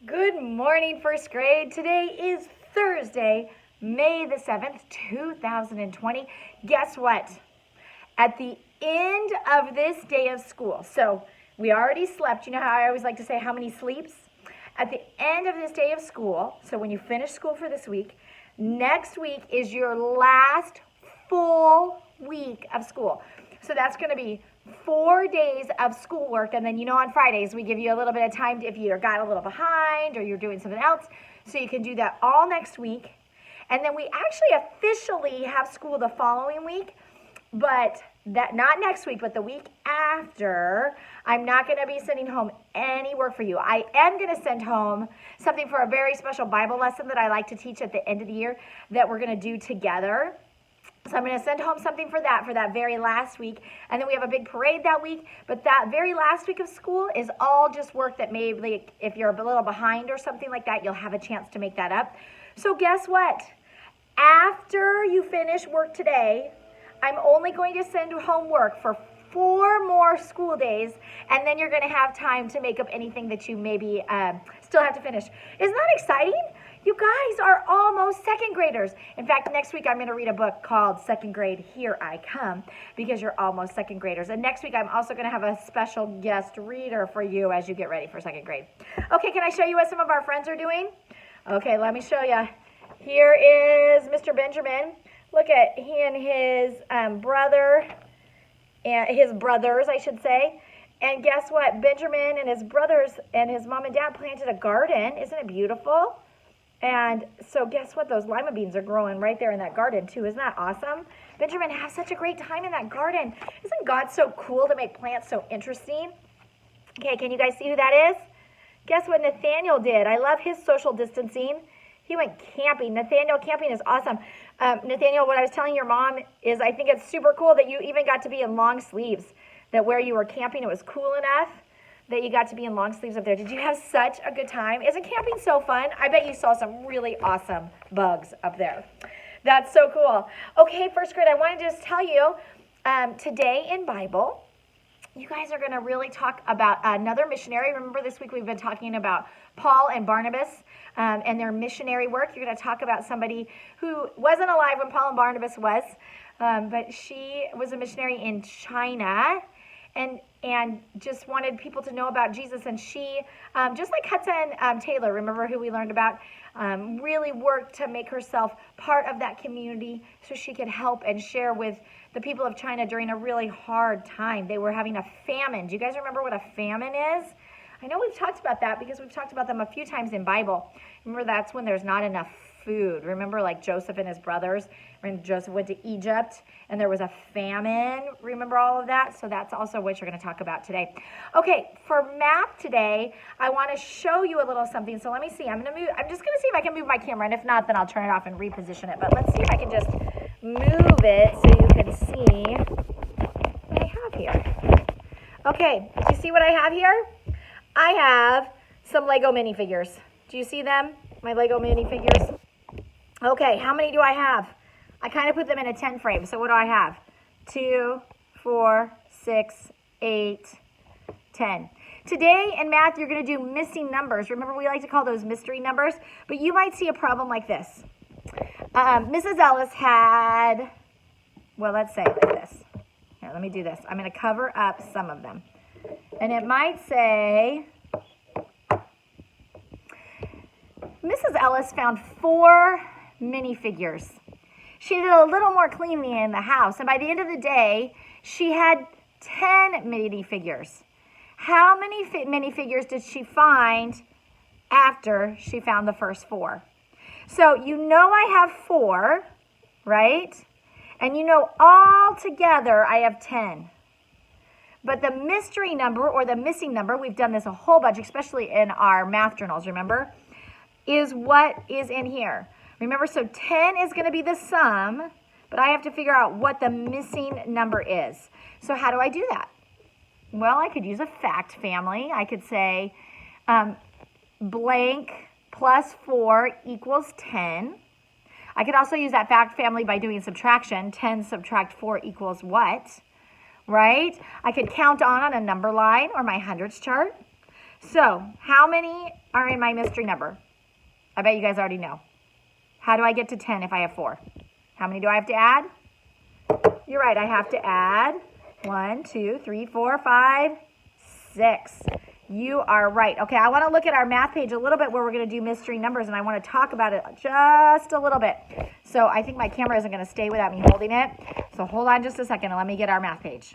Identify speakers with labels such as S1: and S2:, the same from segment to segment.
S1: Good morning, first grade. Today is Thursday, May the 7th, 2020. Guess what? At the end of this day of school, so we already slept. You know how I always like to say how many sleeps? At the end of this day of school, so when you finish school for this week, next week is your last full week of school. So that's going to be 4 days of schoolwork, and then on Fridays we give you a little bit of time if you got a little behind or you're doing something else, so you can do that all next week. And then we actually officially have school the following week, but that not next week, but the week after. I'm not going to be sending home any work for you. I am going to send home something for a very special Bible lesson that I like to teach at the end of the year that we're going to do together. So I'm going to send home something for that very last week. And then we have a big parade that week. But that very last week of school is all just work that maybe if you're a little behind or something like that, you'll have a chance to make that up. So guess what? After you finish work today, I'm only going to send homework for 4 more school days, and then you're going to have time to make up anything that you maybe still have to finish. Isn't that exciting? You guys are almost second graders. In fact, next week I'm going to read a book called Second Grade, Here I Come, because you're almost second graders. And next week I'm also going to have a special guest reader for you as you get ready for second grade. Okay, can I show you what some of our friends are doing? Okay, let me show you. Here is Mr. Benjamin. Look at he and his brother, and his brothers, I should say. And guess what? Benjamin and his brothers and his mom and dad planted a garden. Isn't it beautiful? And so guess what? Those lima beans are growing right there in that garden too. Isn't that awesome? Benjamin has such a great time in that garden. Isn't God so cool to make plants so interesting? Okay, can you guys see who that is? Guess what Nathaniel did? I love his social distancing. He went camping. Nathaniel, camping is awesome. Nathaniel, what I was telling your mom is I think it's super cool that you even got to be in long sleeves, that where you were camping, it was cool enough that you got to be in long sleeves up there. Did you have such a good time? Isn't camping so fun? I bet you saw some really awesome bugs up there. That's so cool. Okay, first grade, I wanted to just tell you, today in Bible, you guys are going to really talk about another missionary. Remember this week we've been talking about Paul and Barnabas and their missionary work. You're going to talk about somebody who wasn't alive when Paul and Barnabas was, but she was a missionary in China and just wanted people to know about Jesus. And she, just like Hudson Taylor, remember who we learned about, really worked to make herself part of that community so she could help and share with the people of China during a really hard time. They were having a famine. Do you guys remember what a famine is? I know we've talked about that because we've talked about them a few times in Bible. Remember, that's when there's not enough food. Remember, like Joseph and his brothers, when Joseph went to Egypt and there was a famine. Remember all of that? So that's also what you're going to talk about today. Okay, for math today, I want to show you a little something. So let me see. I'm just going to see if I can move my camera, and if not, then I'll turn it off and reposition it. But let's see if I can just move it so you can see what I have here. Okay, do you see what I have here? I have some Lego minifigures. Do you see them? My Lego minifigures? Okay, how many do I have? I kind of put them in a 10 frame. So what do I have? 2, 4, 6, 8, 10. Today in math, you're going to do missing numbers. Remember, we like to call those mystery numbers, but you might see a problem like this. Mrs. Ellis had, well, let's say like this. Here, let me do this. I'm going to cover up some of them. And it might say, Mrs. Ellis found 4 minifigures. She did a little more cleaning in the house, and by the end of the day, she had 10 minifigures. How many minifigures did she find after she found the first 4? So you know I have 4, right? And you know all together I have 10. But the mystery number or the missing number, we've done this a whole bunch, especially in our math journals, remember, is what is in here. Remember, so 10 is going to be the sum, but I have to figure out what the missing number is. So how do I do that? Well, I could use a fact family. I could say blank plus 4 equals 10. I could also use that fact family by doing subtraction. 10 subtract 4 equals what? Right? I could count on a number line or my hundreds chart. So how many are in my mystery number? I bet you guys already know. How do I get to 10 if I have 4? How many do I have to add? You're right, I have to add 1, 2, 3, 4, 5, 6. You are right. Okay, I want to look at our math page a little bit where we're going to do mystery numbers, and I want to talk about it just a little bit. So I think my camera isn't going to stay without me holding it. So hold on just a second and let me get our math page.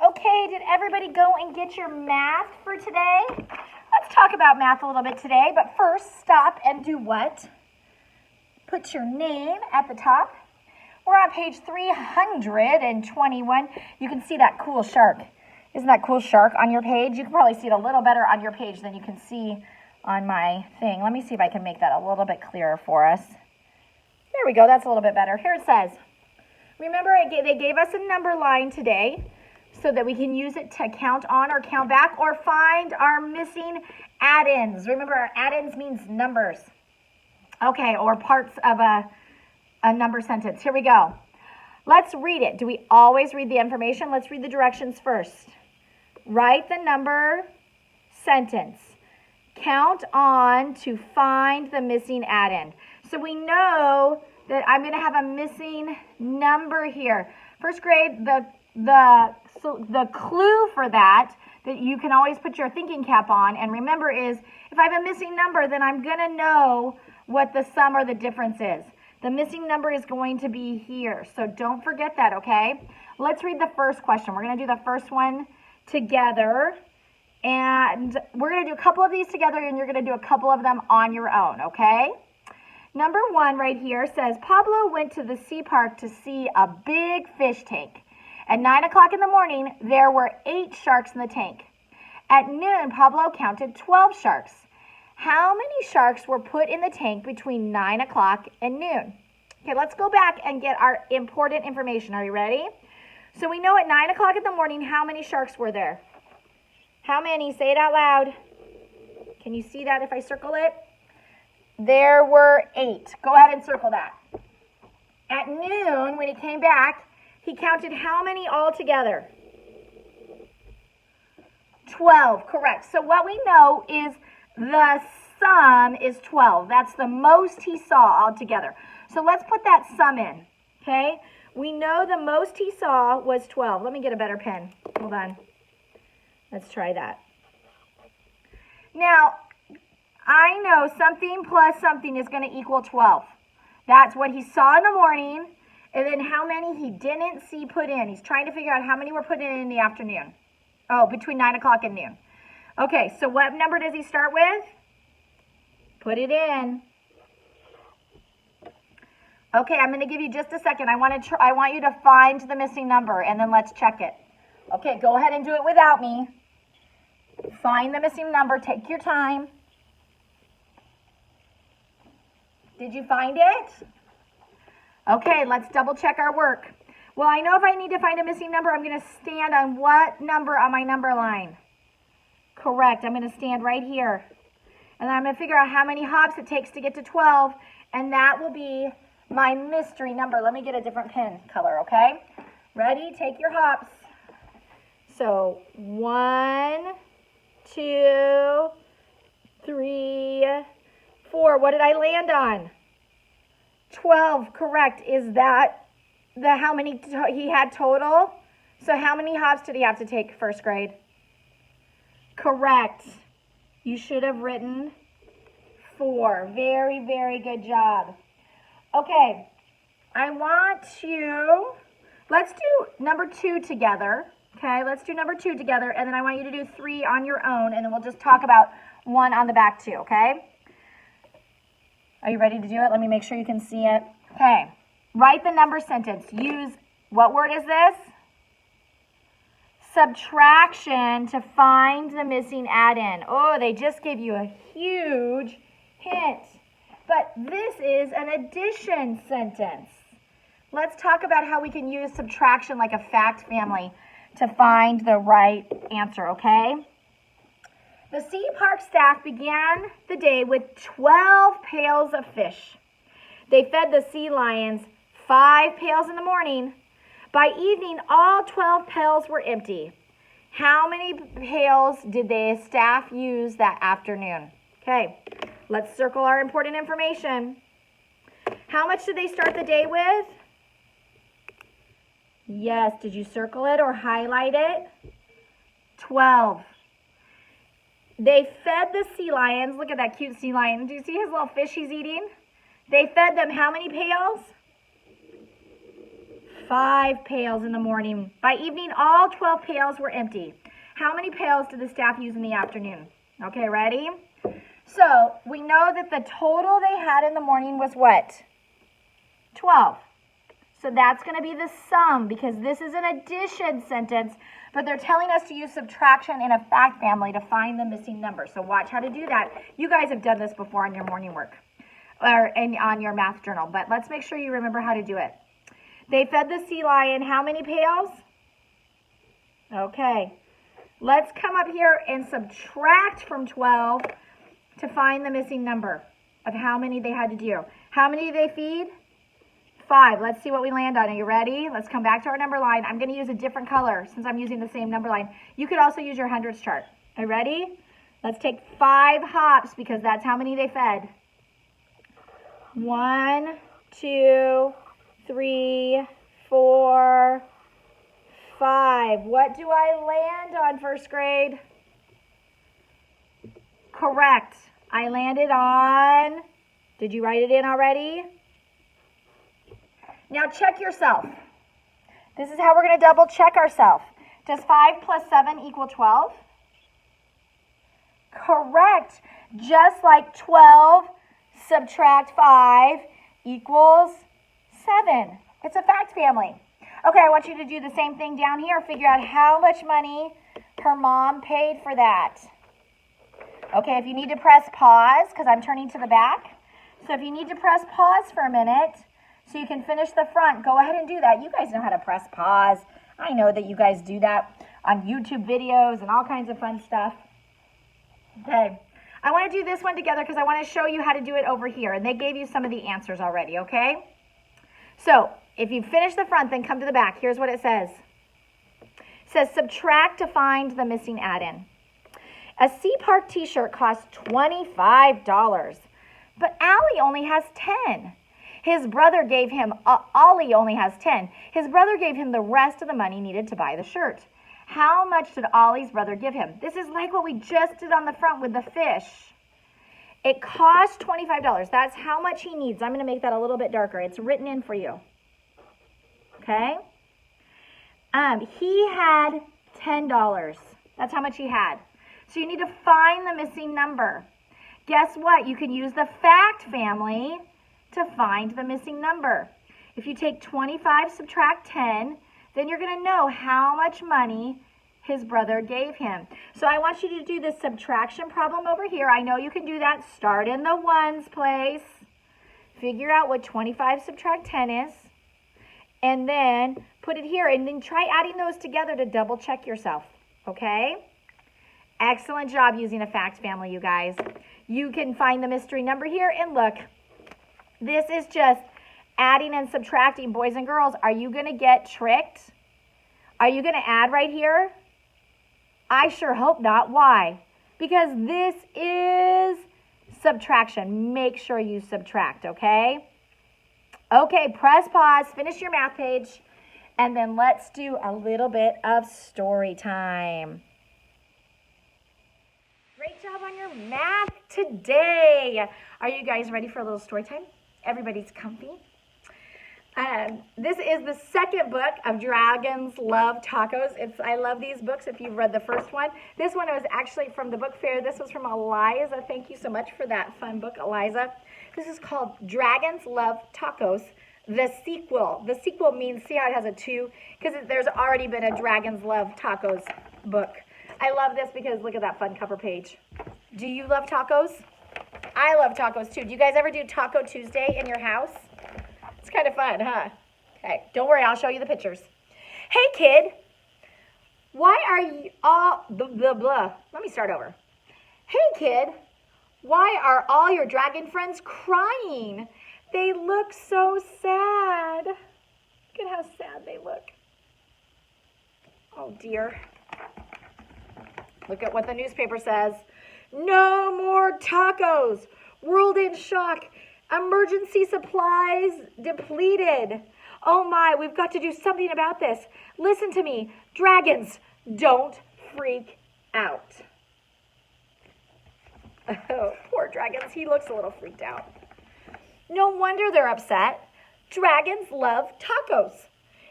S1: Okay, did everybody go and get your math for today? Let's talk about math a little bit today, but first stop and do what? Put your name at the top. We're on page 321. You can see that cool shark. Isn't that cool shark on your page? You can probably see it a little better on your page than you can see on my thing. Let me see if I can make that a little bit clearer for us. There we go. That's a little bit better. Here it says, remember they gave us a number line today so that we can use it to count on or count back or find our missing addends. Remember, our addends means numbers. Okay, or parts of a number sentence. Here we go. Let's read it. Do we always read the information? Let's read the directions first. Write the number sentence. Count on to find the missing addend. So we know that I'm going to have a missing number here. First grade, the clue for that you can always put your thinking cap on and remember is if I have a missing number, then I'm going to know what the sum or the difference is. The missing number is going to be here, so don't forget that, okay? Let's read the first question. We're going to do the first one together, and we're going to do a couple of these together, and you're going to do a couple of them on your own, okay? Number 1 right here says, Pablo went to the sea park to see a big fish tank. At 9 o'clock in the morning, there were 8 sharks in the tank. At noon, Pablo counted 12 sharks. How many sharks were put in the tank between 9 o'clock and noon? Okay, let's go back and get our important information. Are you ready? So we know at 9 o'clock in the morning, how many sharks were there? How many? Say it out loud. Can you see that if I circle it? There were 8. Go ahead and circle that. At noon, when he came back, he counted how many altogether? 12, correct. So what we know is the sum is 12. That's the most he saw altogether. So let's put that sum in, okay? We know the most he saw was 12. Let me get a better pen. Hold on. Let's try that. Now, I know something plus something is going to equal 12. That's what he saw in the morning, and then how many he didn't see put in. He's trying to figure out how many were put in the afternoon. Oh, between 9 o'clock and noon. Okay, so what number does he start with? Put it in. Okay, I'm going to give you just a second. I want you to find the missing number, and then let's check it. Okay, go ahead and do it without me. Find the missing number. Take your time. Did you find it? Okay, let's double check our work. Well, I know if I need to find a missing number, I'm going to stand on what number on my number line? Correct. I'm going to stand right here. And I'm going to figure out how many hops it takes to get to 12. And that will be my mystery number. Let me get a different pen color, okay? Ready? Take your hops. So 1, 2, 3, 4. What did I land on? 12. Correct. Is that how many he had total? So how many hops did he have to take first grade? Correct. You should have written 4. Very, very good job. Okay, let's do number 2 together. Okay, let's do number 2 together, and then I want you to do 3 on your own, and then we'll just talk about 1 on the back too, okay? Are you ready to do it? Let me make sure you can see it. Okay, write the number sentence. Use, what word is this? Subtraction to find the missing addend. Oh, they just gave you a huge hint. But this is an addition sentence. Let's talk about how we can use subtraction like a fact family to find the right answer, okay? The sea park staff began the day with 12 pails of fish. They fed the sea lions 5 pails in the morning. By evening, all 12 pails were empty. How many pails did the staff use that afternoon? Okay, let's circle our important information. How much did they start the day with? Yes, did you circle it or highlight it? 12. They fed the sea lions. Look at that cute sea lion. Do you see his little fish he's eating? They fed them how many pails? 5 pails in the morning. By evening, all 12 pails were empty. How many pails did the staff use in the afternoon? Okay, ready? So we know that the total they had in the morning was what? 12. So that's going to be the sum because this is an addition sentence, but they're telling us to use subtraction in a fact family to find the missing number. So watch how to do that. You guys have done this before on your morning work or on your math journal, but let's make sure you remember how to do it. They fed the sea lion how many pails? Okay. Let's come up here and subtract from 12 to find the missing number of how many they had to do. How many did they feed? 5. Let's see what we land on. Are you ready? Let's come back to our number line. I'm going to use a different color since I'm using the same number line. You could also use your hundreds chart. Are you ready? Let's take 5 hops because that's how many they fed. 1, 2, 3, 4, 5. What do I land on, first grade? Correct. I landed on, did you write it in already? Now check yourself. This is how we're going to double check ourselves. Does 5 plus 7 equal 12? Correct. Just like 12 subtract 5 equals 7. It's a fact family. Okay, I want you to do the same thing down here. Figure out how much money her mom paid for that. Okay, if you need to press pause, because I'm turning to the back. So if you need to press pause for a minute so you can finish the front, go ahead and do that. You guys know how to press pause. I know that you guys do that on YouTube videos and all kinds of fun stuff. Okay, I want to do this one together because I want to show you how to do it over here. And they gave you some of the answers already, okay? So if you finish the front, then come to the back. Here's what it says. It says subtract to find the missing add-in. A Sea Park t-shirt costs $25, but Allie only has 10. His brother gave him, Ollie only has 10. His brother gave him the rest of the money needed to buy the shirt. How much did Ollie's brother give him? This is like what we just did on the front with the fish. It costs $25. That's how much he needs. I'm going to make that a little bit darker. It's written in for you. Okay? He had $10. That's how much he had. So you need to find the missing number. Guess what? You can use the fact family to find the missing number. If you take 25, subtract 10, then you're going to know how much money his brother gave him. So I want you to do this subtraction problem over here. I know you can do that. Start in the ones place. Figure out what 25 subtract 10 is. And then put it here. And then try adding those together to double check yourself. Okay? Excellent job using a fact family, you guys. You can find the mystery number here. And look, this is just adding and subtracting, boys and girls. Are you going to get tricked? Are you going to add right here? I sure hope not. Why? Because this is subtraction. Make sure you subtract, okay? Okay, press pause, finish your math page, and then let's do a little bit of story time. Great job on your math today. Are you guys ready for a little story time? Everybody's comfy. This is the second book of Dragons Love Tacos. I love these books if you've read the first one. This one was actually from the book fair. This was from Eliza. Thank you so much for that fun book, Eliza. This is called Dragons Love Tacos, the sequel. The sequel means, see how it has a 2? Because there's already been a Dragons Love Tacos book. I love this because look at that fun cover page. Do you love tacos? I love tacos too. Do you guys ever do Taco Tuesday in your house? It's kind of fun, huh? Okay, don't worry, I'll show you the pictures. Hey, kid, why are you all, blah. Let me start over. Hey, kid, why are all your dragon friends crying? They look so sad. Look at how sad they look. Oh, dear. Look at what the newspaper says. No more tacos. World in shock. Emergency supplies depleted. Oh my, we've got to do something about this. Listen to me. Dragons, don't freak out. Oh, poor dragons. He looks a little freaked out. No wonder they're upset. Dragons love tacos.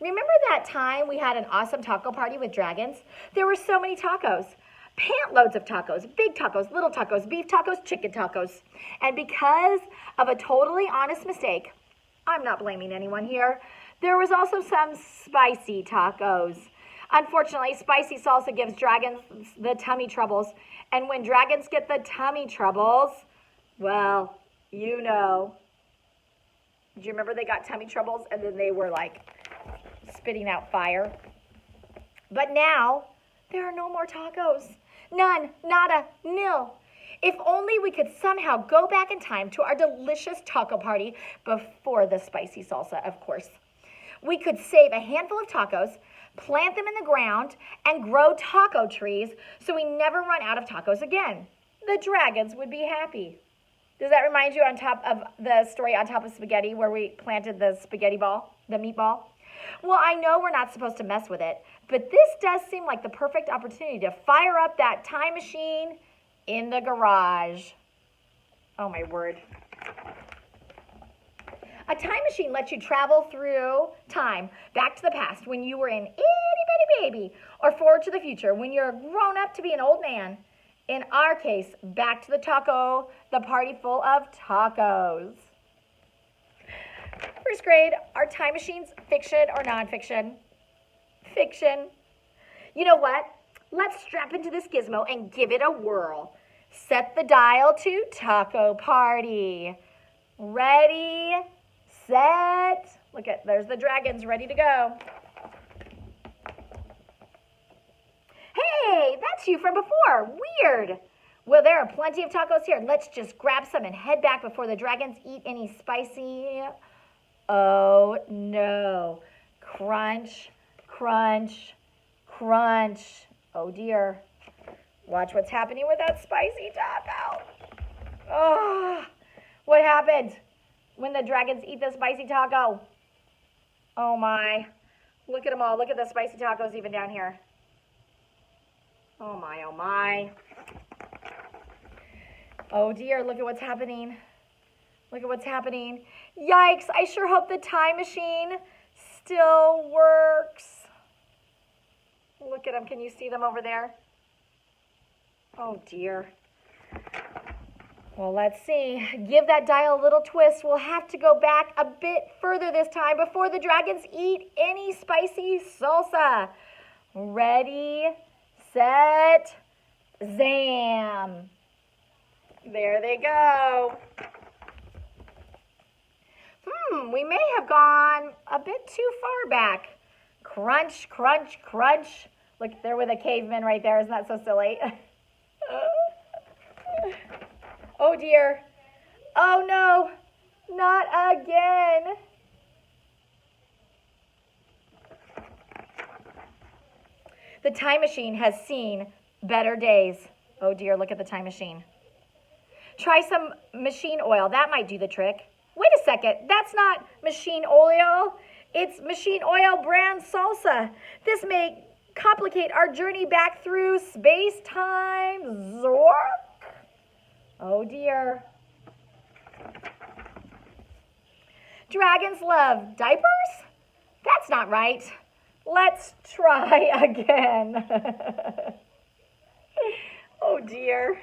S1: Remember that time we had an awesome taco party with dragons? There were so many tacos. Pant loads of tacos, big tacos, little tacos, beef tacos, chicken tacos. And because of a totally honest mistake, I'm not blaming anyone here, there was also some spicy tacos. Unfortunately, spicy salsa gives dragons the tummy troubles. And when dragons get the tummy troubles, well, you know. Do you remember they got tummy troubles and then they were like spitting out fire? But now, there are no more tacos. None, nada, nil. If only we could somehow go back in time to our delicious taco party before the spicy salsa, of course. We could save a handful of tacos, plant them in the ground, and grow taco trees so we never run out of tacos again. The dragons would be happy. Does that remind you on top of the story On Top of Spaghetti where we planted the spaghetti ball, the meatball? Well, I know we're not supposed to mess with it, but this does seem like the perfect opportunity to fire up that time machine in the garage. Oh, my word. A time machine lets you travel through time, back to the past when you were an itty-bitty baby, or forward to the future when you're grown up to be an old man. In our case, back to the party full of tacos. First grade, are time machines fiction or nonfiction? Fiction. You know what? Let's strap into this gizmo and give it a whirl. Set the dial to taco party. Ready, set. Look at, there's the dragons ready to go. Hey, that's you from before. Weird. Well, there are plenty of tacos here. Let's just grab some and head back before the dragons eat any spicy. Oh, no. Crunch, crunch, crunch. Oh, dear. Watch what's happening with that spicy taco. Oh, what happened when the dragons eat the spicy taco? Oh, my. Look at them all. Look at the spicy tacos even down here. Oh, my, oh, my. Oh, dear. Look at what's happening. Look at what's happening. Yikes. I sure hope the time machine still works. Look at them. Can you see them over there? Oh, dear. Well, let's see. Give that dial a little twist. We'll have to go back a bit further this time before the dragons eat any spicy salsa. Ready, set, zam. There they go. We may have gone a bit too far back. Crunch, crunch, crunch. Look, they're with a caveman right there. Isn't that so silly? Oh, dear. Oh, no. Not again. The time machine has seen better days. Oh, dear. Look at the time machine. Try some machine oil. That might do the trick. Wait a second. That's not machine oil. It's machine oil brand salsa. This may complicate our journey back through space-time. Zork. Oh, dear. Dragons love diapers? That's not right. Let's try again. Oh, dear.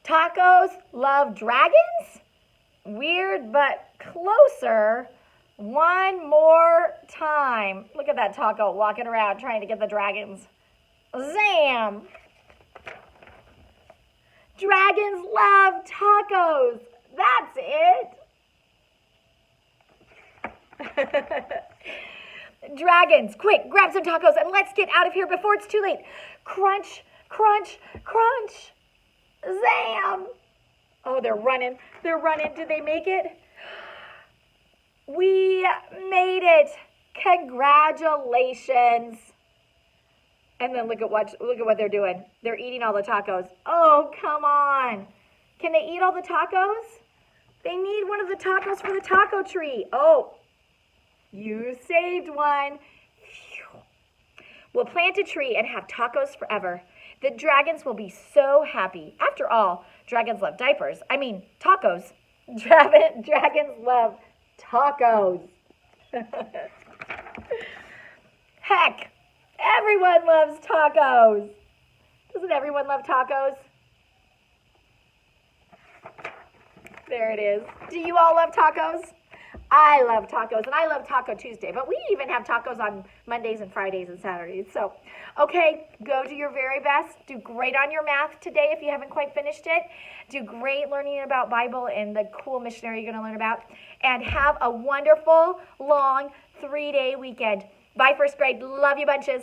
S1: Tacos love dragons? Weird, but closer. One more time. Look at that taco walking around trying to get the dragons. Zam! Dragons love tacos. That's it. Dragons, quick, grab some tacos and let's get out of here before it's too late. Crunch, crunch, crunch. Zam! Oh, they're running. They're running. Did they make it? We made it. Congratulations. And then look at what they're doing. They're eating all the tacos. Oh, come on. Can they eat all the tacos? They need one of the tacos for the taco tree. Oh, you saved one. Phew. We'll plant a tree and have tacos forever. The dragons will be so happy. After all, dragons love diapers. I mean, tacos. Dragons love tacos. Heck, everyone loves tacos. Doesn't everyone love tacos? There it is. Do you all love tacos? I love tacos, and I love Taco Tuesday, but we even have tacos on Mondays and Fridays and Saturdays. So, okay, go do your very best. Do great on your math today if you haven't quite finished it. Do great learning about Bible and the cool missionary you're going to learn about. And have a wonderful, long, 3-day weekend. Bye, first grade. Love you bunches.